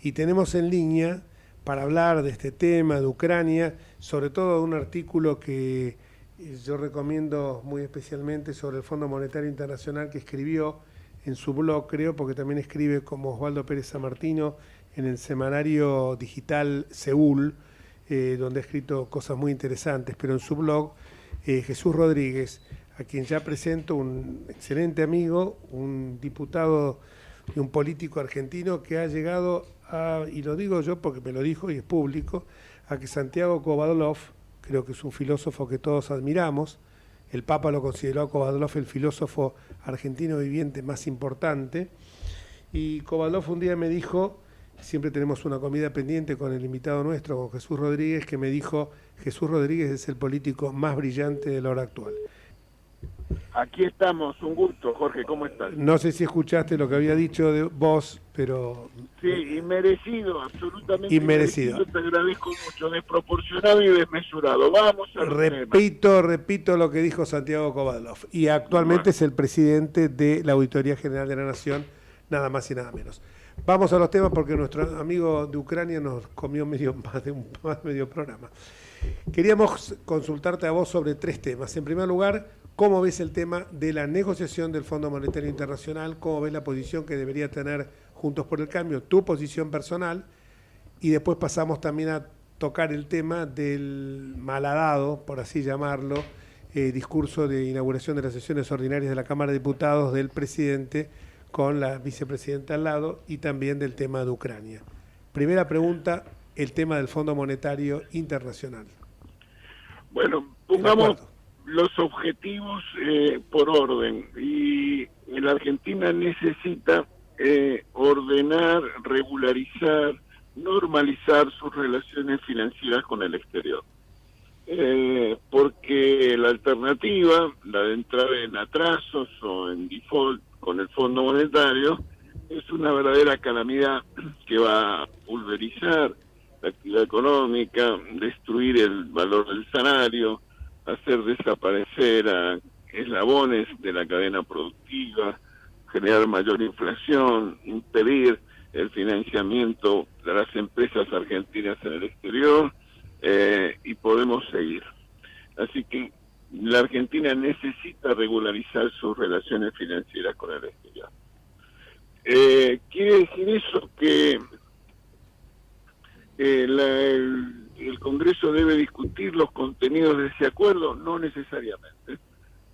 y tenemos en línea para hablar de este tema, de Ucrania, sobre todo de un artículo que yo recomiendo muy especialmente sobre el Fondo Monetario Internacional que escribió en su blog, creo, porque también escribe como Osvaldo Pérez Sammartino en el semanario digital Seúl, donde ha escrito cosas muy interesantes, pero en su blog, Jesús Rodríguez, a quien ya presento, un excelente amigo, un diputado y un político argentino que ha llegado a, y lo digo yo porque me lo dijo y es público, a que Santiago Kovadlov, creo que es un filósofo que todos admiramos, el Papa lo consideró a Kovadlov el filósofo argentino viviente más importante, y Kovadlov un día me dijo, siempre tenemos una comida pendiente con el invitado nuestro, con Jesús Rodríguez, que me dijo, Jesús Rodríguez es el político más brillante de la hora actual. Aquí estamos, un gusto, Jorge, ¿cómo estás? No sé si escuchaste lo que había dicho de vos, pero... Sí, inmerecido, absolutamente inmerecido. Te agradezco mucho, desproporcionado y desmesurado. Vamos a Repito lo que dijo Santiago Kovadlov, y actualmente es el presidente de la Auditoría General de la Nación, nada más y nada menos. Vamos a los temas porque nuestro amigo de Ucrania nos comió medio programa. Queríamos consultarte a vos sobre 3 temas. En primer lugar, ¿cómo ves el tema de la negociación del Fondo Monetario Internacional? ¿Cómo ves la posición que debería tener Juntos por el Cambio, tu posición personal? Y después pasamos también a tocar el tema del malhadado, por así llamarlo, discurso de inauguración de las sesiones ordinarias de la Cámara de Diputados del presidente con la vicepresidenta al lado, y también del tema de Ucrania. Primera pregunta, el tema del Fondo Monetario Internacional. Bueno, pongamos los objetivos por orden. Y la Argentina necesita ordenar, regularizar, normalizar sus relaciones financieras con el exterior. Porque la alternativa, la de entrar en atrasos o en default con el Fondo Monetario, es una verdadera calamidad que va a pulverizar la actividad económica, destruir el valor del salario, hacer desaparecer a eslabones de la cadena productiva, generar mayor inflación, impedir el financiamiento de las empresas argentinas en el exterior, y podemos seguir. Así que la Argentina necesita regularizar sus relaciones financieras con el exterior. ¿Quiere decir eso que el Congreso debe discutir los contenidos de ese acuerdo? No necesariamente,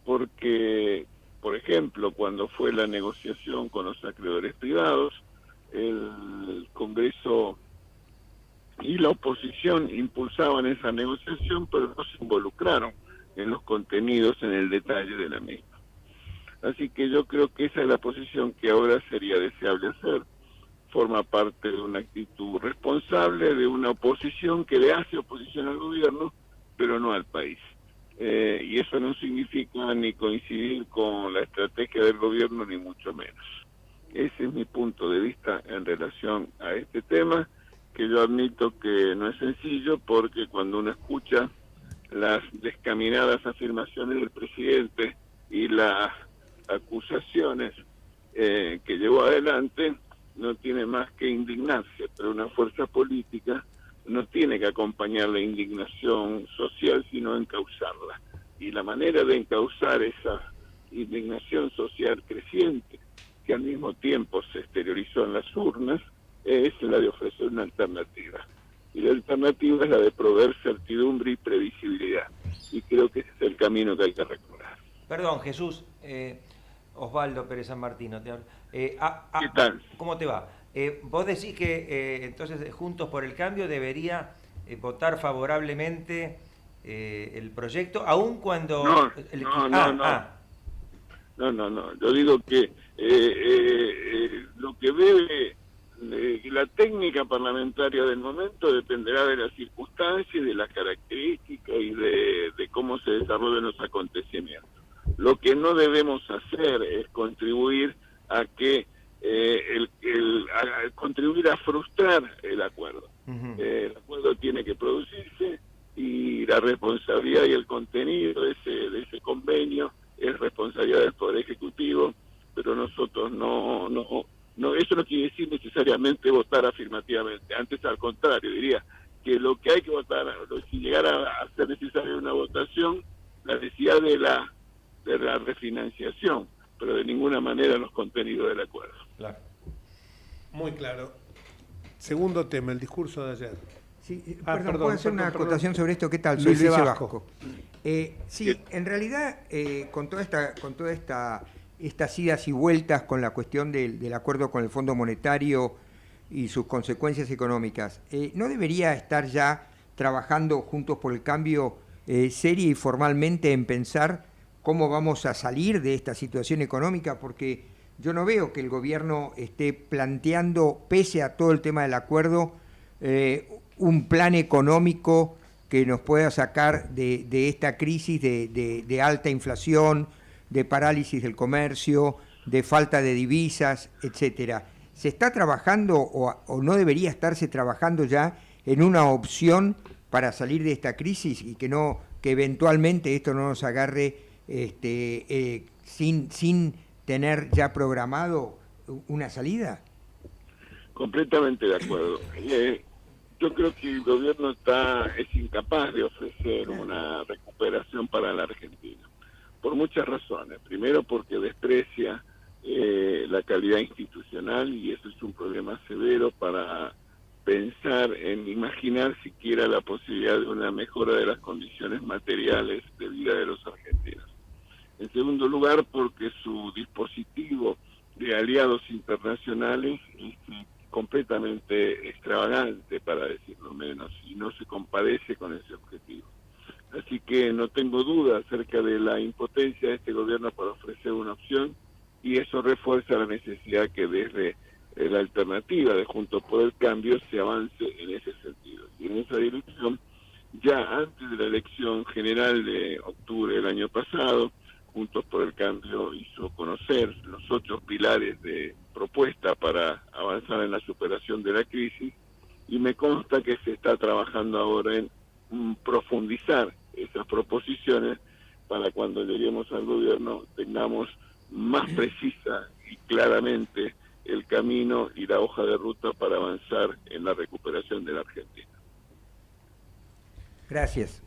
porque, por ejemplo, cuando fue la negociación con los acreedores privados, el Congreso y la oposición impulsaban esa negociación, pero no se involucraron en los contenidos, en el detalle de la misma. Así que yo creo que esa es la posición que ahora sería deseable hacer. Forma parte de una actitud responsable de una oposición que le hace oposición al gobierno, pero no al país. Y eso no significa ni coincidir con la estrategia del gobierno, ni mucho menos. Ese es mi punto de vista en relación a este tema, que yo admito que no es sencillo, porque cuando uno escucha las descaminadas afirmaciones del presidente y las acusaciones que llevó adelante, no tiene más que indignarse, pero una fuerza política no tiene que acompañar la indignación social, sino encauzarla. Y la manera de encauzar esa indignación social creciente, que al mismo tiempo se exteriorizó en las urnas, es la de ofrecer una alternativa. Y la alternativa es la de proveer certidumbre y previsibilidad. Y creo que ese es el camino que hay que recorrer. Perdón, Jesús, Osvaldo Pérez Sammartino te hablo. ¿Qué tal? ¿Cómo te va? Vos decís que entonces Juntos por el Cambio debería votar favorablemente el proyecto, aun cuando... No. Yo digo que lo que debe... la técnica parlamentaria del momento dependerá de las circunstancias, de las características y de cómo se desarrollan los acontecimientos. Lo que no debemos hacer es contribuir a que contribuir a frustrar el acuerdo. El acuerdo tiene que producirse, y la responsabilidad y el contenido de ese convenio es responsabilidad del Poder Ejecutivo, pero nosotros no No, eso no quiere decir necesariamente votar afirmativamente, antes al contrario, diría que lo que hay que votar, si llegara a ser necesaria una votación, la necesidad de la refinanciación, pero de ninguna manera los contenidos del acuerdo. Claro. Muy claro. Segundo tema, el discurso de ayer. Sí, ¿puedo hacer una acotación sobre esto? ¿Qué tal? Soy Luis Luis Vasco. Sí, en realidad, con toda estas idas y vueltas con la cuestión del acuerdo con el Fondo Monetario y sus consecuencias económicas, ¿no debería estar ya trabajando Juntos por el Cambio seria y formalmente en pensar cómo vamos a salir de esta situación económica? Porque yo no veo que el gobierno esté planteando, pese a todo el tema del acuerdo, un plan económico que nos pueda sacar de esta crisis de alta inflación, de parálisis del comercio, de falta de divisas, etcétera. ¿Se está trabajando o no debería estarse trabajando ya en una opción para salir de esta crisis y que eventualmente esto no nos agarre sin tener ya programado una salida? Completamente de acuerdo. Yo creo que el gobierno es incapaz de ofrecer una recuperación para la Argentina, por muchas razones. Primero, porque desprecia la calidad institucional, y eso es un problema severo para pensar en imaginar siquiera la posibilidad de una mejora de las condiciones materiales de vida de los argentinos. En segundo lugar, porque su dispositivo de aliados internacionales es completamente extravagante, para decirlo menos, y no se compadece con ese objetivo. Así que no tengo duda acerca de la impotencia de este gobierno para ofrecer una opción, y eso refuerza la necesidad que desde la alternativa de Juntos por el Cambio se avance en ese sentido. Y en esa dirección, ya antes de la elección general de octubre del año pasado, Juntos por el Cambio hizo conocer los 8 pilares de propuesta para avanzar en la superación de la crisis, y me consta que se está trabajando ahora en profundizar esas proposiciones para cuando lleguemos al gobierno tengamos más precisa y claramente el camino y la hoja de ruta para avanzar en la recuperación de la Argentina. Gracias.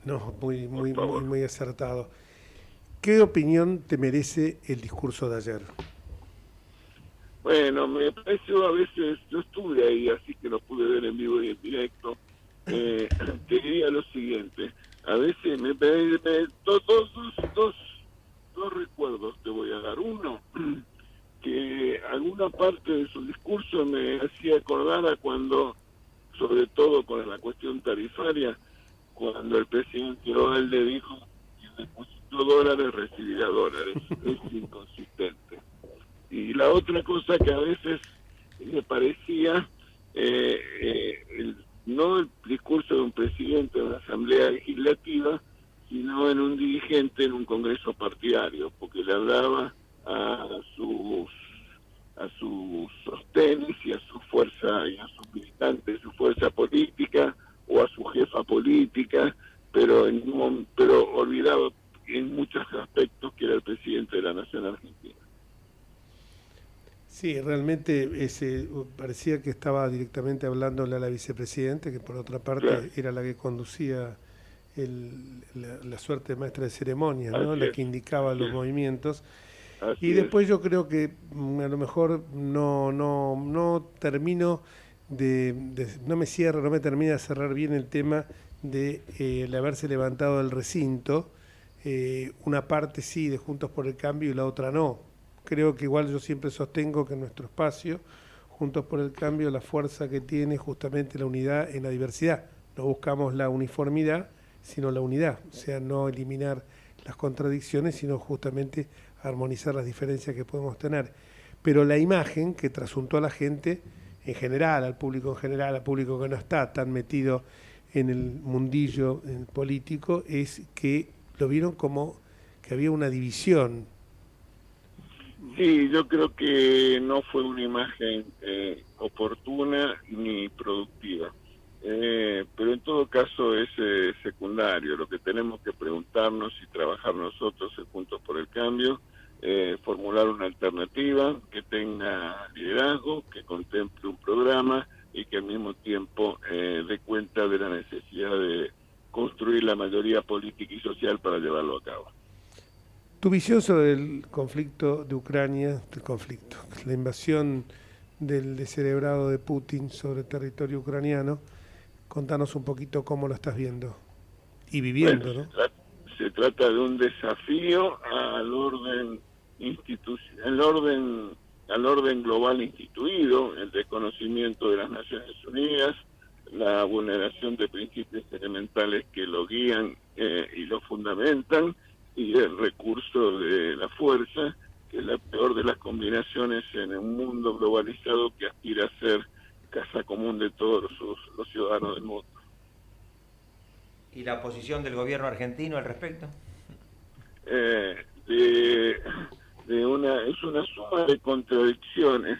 No, muy acertado. ¿Qué opinión te merece el discurso de ayer? Bueno, me pareció, a veces, yo estuve ahí, así que lo pude ver en vivo y en directo. Te diría lo siguiente: a veces dos recuerdos te voy a dar. Uno, que alguna parte de su discurso me hacía acordar a cuando, sobre todo con la cuestión tarifaria, cuando el presidente Ovalde dijo que depositó dólares, recibirá dólares. Es inconsistente. Y la otra cosa que a veces me parecía, no el discurso de un presidente de una asamblea legislativa, sino en un dirigente en un congreso partidario, porque le hablaba a sus sostenes y a su fuerza y a sus militantes, su fuerza política o a su jefa política, pero olvidaba en muchos aspectos que era el presidente de la Nación Argentina. Sí, realmente parecía que estaba directamente hablándole a la vicepresidenta, que por otra parte claro, era la que conducía la suerte de maestra de ceremonia, ¿no? La que indicaba los movimientos. Y después yo creo que a lo mejor no termino no me termina de cerrar bien el tema de el haberse levantado del recinto, una parte sí de Juntos por el Cambio y la otra no. Creo que igual yo siempre sostengo que en nuestro espacio, Juntos por el Cambio, la fuerza que tiene es justamente la unidad en la diversidad. No buscamos la uniformidad, sino la unidad. O sea, no eliminar las contradicciones, sino justamente armonizar las diferencias que podemos tener. Pero la imagen que trasuntó a la gente en general, al público en general, al público que no está tan metido en el mundillo político, es que lo vieron como que había una división. Sí, yo creo que no fue una imagen oportuna ni productiva, pero en todo caso es secundario. Lo que tenemos que preguntarnos y trabajar nosotros Juntos por el Cambio, formular una alternativa que tenga liderazgo. al mismo tiempo dé cuenta de la necesidad de construir la mayoría política y social para llevarlo a cabo. Tu visión sobre el conflicto de Ucrania, la invasión del descerebrado de Putin sobre territorio ucraniano, contanos un poquito cómo lo estás viendo y viviendo, Bueno, ¿no? se trata de un desafío al orden al orden global instituido, el desconocimiento de las Naciones Unidas, la vulneración de principios elementales que lo guían y lo fundamentan, y el recurso de la fuerza, que es la peor de las combinaciones en un mundo globalizado que aspira a ser casa común de todos los ciudadanos del mundo. ¿Y la posición del gobierno argentino al respecto? Es una suma de contradicciones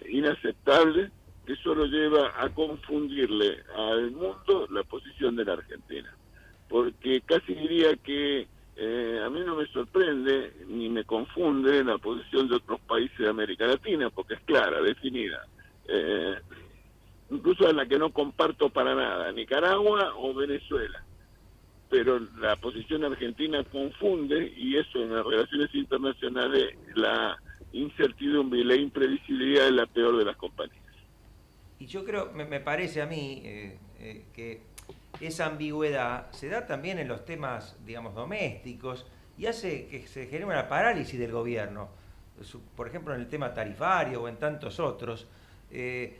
inaceptables que solo lleva a confundirle al mundo la posición de la Argentina. Porque casi diría que a mí no me sorprende ni me confunde la posición de otros países de América Latina, porque es clara, definida. Incluso a la que no comparto para nada, Nicaragua o Venezuela. Pero la posición argentina confunde, y eso en las relaciones internacionales, la incertidumbre y la imprevisibilidad es la peor de las compañías. Y yo creo, me parece a mí que esa ambigüedad se da también en los temas, digamos, domésticos, y hace que se genere una parálisis del gobierno. Por ejemplo, en el tema tarifario o en tantos otros.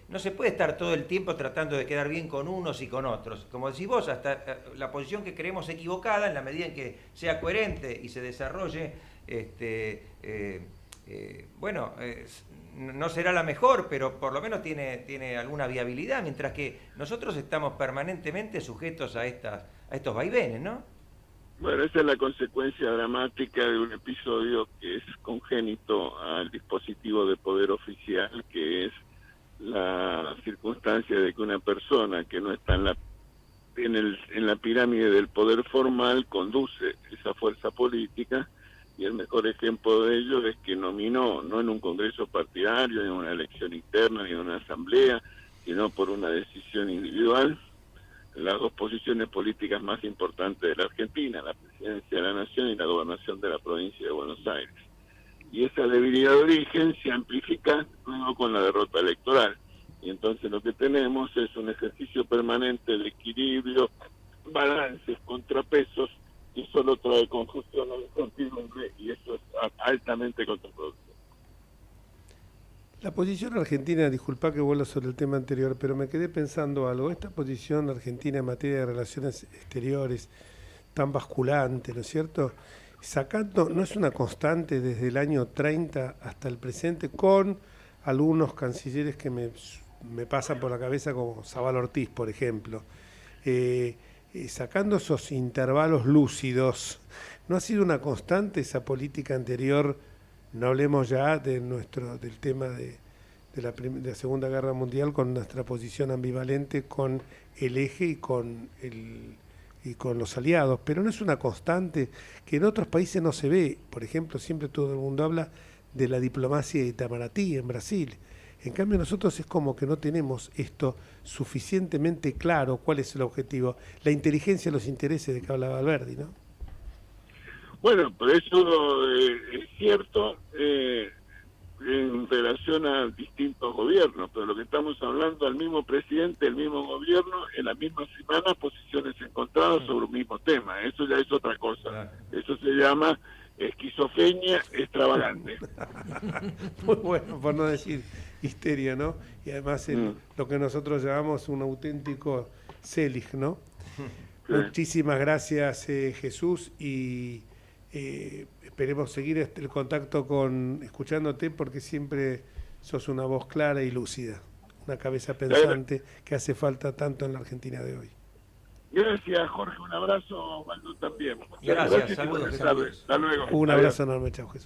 No se puede estar todo el tiempo tratando de quedar bien con unos y con otros. Como decís vos, hasta la posición que creemos equivocada, en la medida en que sea coherente y se desarrolle, no será la mejor, pero por lo menos tiene alguna viabilidad, mientras que nosotros estamos permanentemente sujetos a estos vaivenes, ¿no? Bueno, esa es la consecuencia dramática de un episodio que es congénito al dispositivo de poder oficial, que es la circunstancia de que una persona que no está en la pirámide del poder formal conduce esa fuerza política, y el mejor ejemplo de ello es que nominó, no en un congreso partidario, ni en una elección interna, ni en una asamblea, sino por una decisión individual, las dos posiciones políticas más importantes de la Argentina, la presidencia de la Nación y la gobernación de la provincia de Buenos Aires. Y esa debilidad de origen se amplifica luego con la derrota electoral. Y entonces lo que tenemos es un ejercicio permanente de equilibrio, balances, contrapesos, y solo trae confusión e incertidumbre, y eso es altamente contraproducente. La posición argentina, disculpa que vuelva sobre el tema anterior, pero me quedé pensando algo. Esta posición argentina en materia de relaciones exteriores, tan basculante, ¿no es cierto?, sacando, no es una constante desde el año 30 hasta el presente, con algunos cancilleres que me pasan por la cabeza, como Zabal Ortiz, por ejemplo. Sacando esos intervalos lúcidos, ¿no ha sido una constante esa política anterior? No hablemos ya del tema de la Segunda Guerra Mundial, con nuestra posición ambivalente con el eje y con los aliados, pero no es una constante que en otros países no se ve. Por ejemplo, siempre todo el mundo habla de la diplomacia de Itamaraty en Brasil. En cambio, nosotros es como que no tenemos esto suficientemente claro, cuál es el objetivo, la inteligencia de los intereses de que hablaba Alberdi, ¿no? Bueno, por eso es cierto en relación a distintos gobiernos, pero lo que estamos hablando, al mismo presidente, el mismo gobierno, en la misma semana, posiciones encontradas sobre un mismo tema. Eso ya es otra cosa. Eso se llama esquizofrenia extravagante. Muy bueno, por no decir histeria, ¿no? Y además lo que nosotros llamamos un auténtico Selig, ¿no? Sí. Muchísimas gracias, Jesús, y esperemos seguir el contacto escuchándote, porque siempre sos una voz clara y lúcida, una cabeza pensante que hace falta tanto en la Argentina de hoy. Gracias, Jorge, un abrazo, Osvaldo, también. Gracias, saludos. Hasta luego. Un abrazo enorme, chao, Jesús.